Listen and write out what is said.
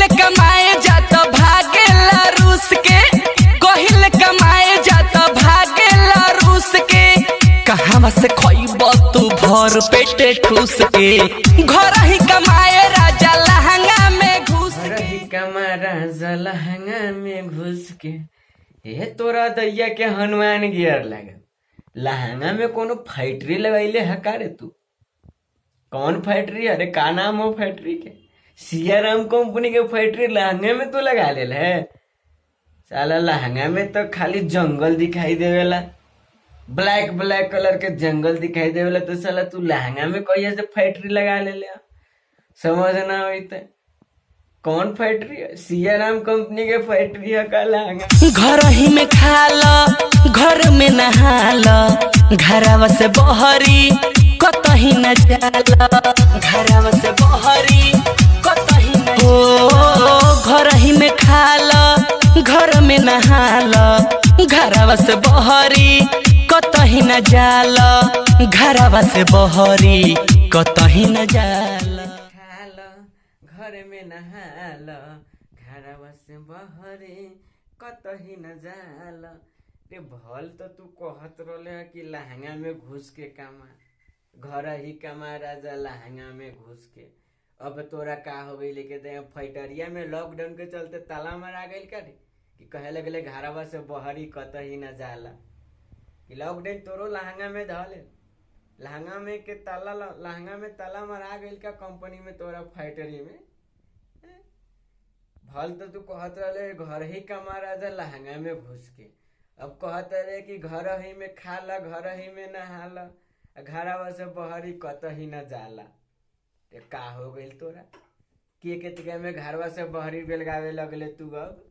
कहिल कमाए जात भागेला रूस के, कहिल कमाए जात भागेला रूस के। कहाँ से खइब तू भर पेटे ठूस के, घर ही कमाए राजा लहंगा में घुस के। कमा राजा लहंगा में घुस के। ये तोरा दैया के हनुमान गियर लगे लहंगा में कोनो फैक्ट्री लगैले है का रे तू? कौन फैक्ट्री? अरे का नाम हो फैक्ट्री के? सियाराम कंपनी के फैक्ट्री लहंगे में तू लगा ले है? साला लहंगा में तो खाली जंगल दिखाई देवेला, ब्लैक ब्लैक कलर के जंगल दिखाई देवेला, तो साला तू लहंगा में कहिए से फैक्ट्री लगा ले समझ ना होते। कौन फैक्ट्री है? सियाराम कंपनी के फैक्ट्री है का लहंगा? घर ही में खाला, घर में नहाला, घरवा से बहरी कतही न जाला, घरवा से बहरी कतही न। ओ घर ही में खाला, घर में नहाला, घरवा से बहरी कतही न जाला, घरवा से बहरी कतही न जाला। घर में नहाल, घरवा से बहरे कतही न जाल। रे भल तो तू कहत रहे कि लहंगा में घुस के कमा, घर ही कमा राजा लहंगा में घुस के। अब तोरा का हो गई लेके दे फैक्ट्रिया में लॉकडाउन के चलते ताला मारा गई का रे? कि कहे लगले घरवा से बहरी कतही न जाला, कि लॉकडाउन तोरो लहंगा में धले, लहंगा में के ताला, लहंगा में ताला मारा गई का कंपनी में तोरा फैक्ट्री में? भल तो तू कहत रहे घर ही कमा राजा लहंगा में घुस के। अब कहत रहे कि घर ही में खाला, घर ही में नहाला, घरवा से बहरी कतही न जाला। का हो गई तोरा? के जगह में घरवा से बहरी बेलगावे लगले तू? अब